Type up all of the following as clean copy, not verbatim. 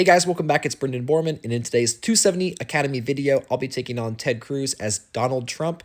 Hey guys, welcome back. It's Brendan Borman, and in today's 270 Academy video, I'll be taking on Ted Cruz as Donald Trump,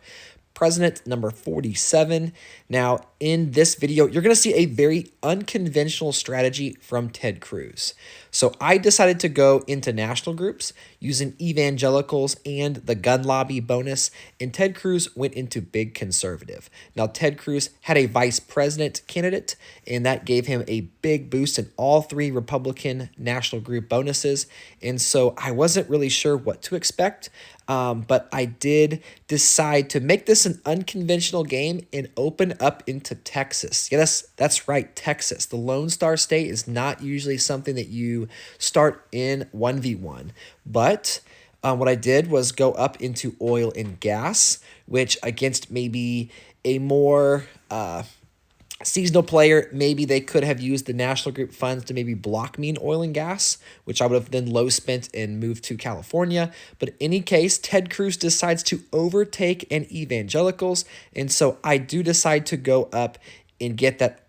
president number 47. Now, in this video, you're going to see a very unconventional strategy from Ted Cruz. So I decided to go into national groups using evangelicals and the gun lobby bonus, and Ted Cruz went into big conservative. Now, Ted Cruz had a vice president candidate, and that gave him a big boost in all three Republican national group bonuses, and so I wasn't really sure what to expect. But I did decide to make this an unconventional game and open up into Texas. Yes, that's right, Texas. The Lone Star State is not usually something that you start in 1v1. But what I did was go up into oil and gas, which against maybe a more seasonal player, maybe they could have used the national group funds to maybe block me in oil and gas, which I would have then low spent and moved to California. But in any case, Ted Cruz decides to overtake an evangelicals. And so I do decide to go up and get that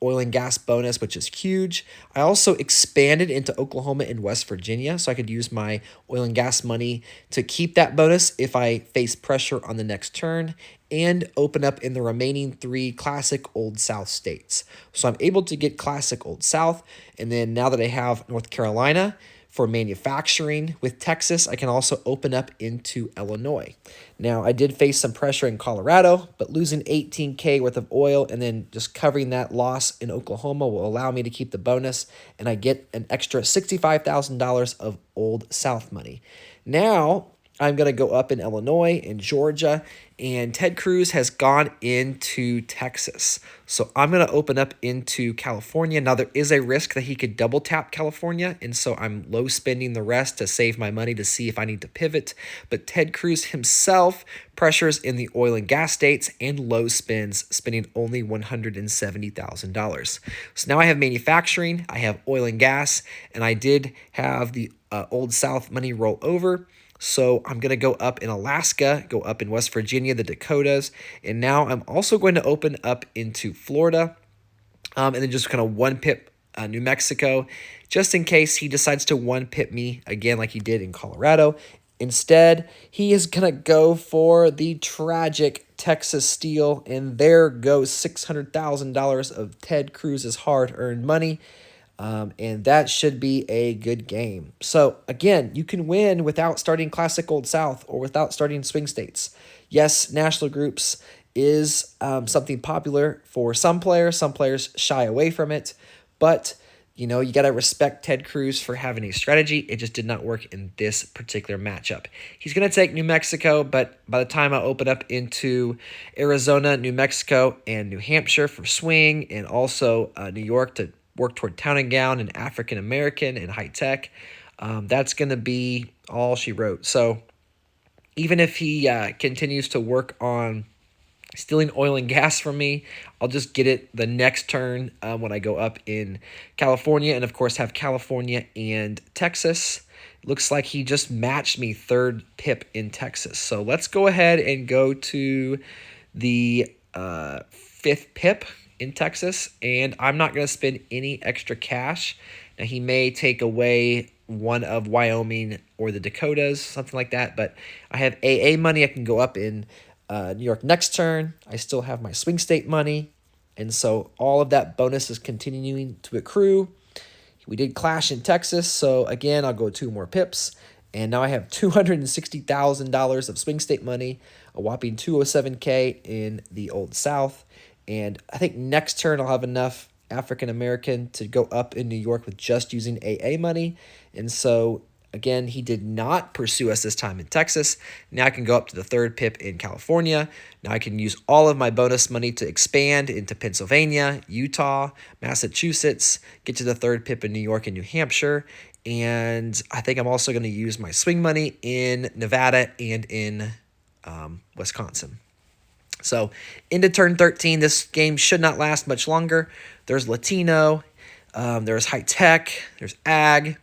oil and gas bonus, which is huge. I also expanded into Oklahoma and West Virginia, so I could use my oil and gas money to keep that bonus if I face pressure on the next turn, and open up in the remaining three classic Old South states. So I'm able to get classic Old South, and then now that I have North Carolina for manufacturing with Texas, I can also open up into Illinois. Now, I did face some pressure in Colorado, but losing 18K worth of oil and then just covering that loss in Oklahoma will allow me to keep the bonus, and I get an extra $65,000 of Old South money. Now, I'm going to go up in Illinois and Georgia, and Ted Cruz has gone into Texas. So I'm going to open up into California. Now, there is a risk that he could double tap California, and so I'm low spending the rest to save my money to see if I need to pivot. But Ted Cruz himself pressures in the oil and gas states and low spends, spending only $170,000. So now I have manufacturing, I have oil and gas, and I did have the Old South money roll over. So I'm going to go up in Alaska, go up in West Virginia, the Dakotas, and now I'm also going to open up into Florida, and then just kind of one pip New Mexico, just in case he decides to one pip me again like he did in Colorado. Instead, he is going to go for the tragic Texas steal, and there goes $600,000 of Ted Cruz's hard-earned money. And that should be a good game. So, again, you can win without starting Classic Old South or without starting swing states. Yes, national groups is something popular for some players. Some players shy away from it. But, you know, you got to respect Ted Cruz for having a strategy. It just did not work in this particular matchup. He's going to take New Mexico, but by the time I open up into Arizona, New Mexico, and New Hampshire for swing, and also New York to work toward town and gown and African American and high tech, that's going to be all she wrote. So even if he continues to work on stealing oil and gas from me, I'll just get it the next turn when I go up in California, and of course have California and Texas. Looks like he just matched me third pip in Texas. So let's go ahead and go to the fifth pip in Texas, and I'm not going to spend any extra cash. Now, he may take away one of Wyoming or the Dakotas, something like that, but I have AA money. I can go up in New York next turn. I still have my swing state money, and so all of that bonus is continuing to accrue. We did clash in Texas, so again, I'll go 2 more pips, and now I have $260,000 of swing state money, a whopping $207K in the Old South. And I think next turn I'll have enough African American to go up in New York with just using AA money. And so, again, he did not pursue us this time in Texas. Now I can go up to the third pip in California. Now I can use all of my bonus money to expand into Pennsylvania, Utah, Massachusetts, get to the third pip in New York and New Hampshire. And I think I'm also going to use my swing money in Nevada and in Wisconsin. So into turn 13, this game should not last much longer. There's Latino, there's high tech, there's ag,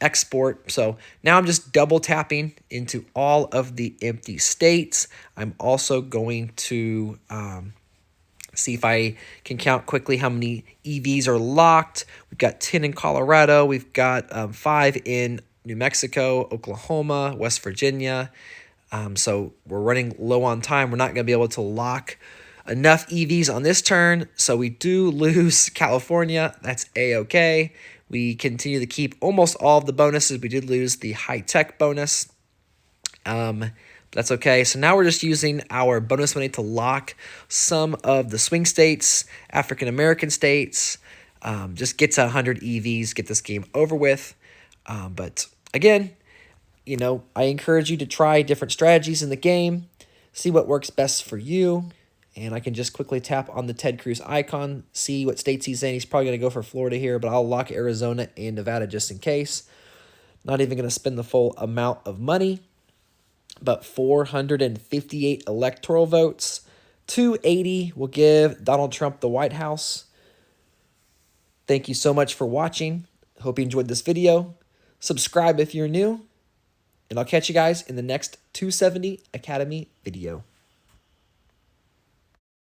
export. So now I'm just double tapping into all of the empty states. I'm also going to See if I can count quickly how many EVs are locked. We've got 10 in Colorado. We've got 5 in New Mexico, Oklahoma, West Virginia. So we're running low on time. We're not going to be able to lock enough EVs on this turn. So we do lose California. That's A-okay. We continue to keep almost all of the bonuses. We did lose the high-tech bonus. That's okay. So now we're just using our bonus money to lock some of the swing states, African-American states, just get to 100 EVs, get this game over with. But again, you know, I encourage you to try different strategies in the game, see what works best for you. And I can just quickly tap on the Ted Cruz icon, see what states he's in. He's probably going to go for Florida here, but I'll lock Arizona and Nevada just in case. Not even going to spend the full amount of money. But 458 electoral votes. 280 will give Donald Trump the White House. Thank you so much for watching. Hope you enjoyed this video. Subscribe if you're new. And I'll catch you guys in the next 270 Academy video.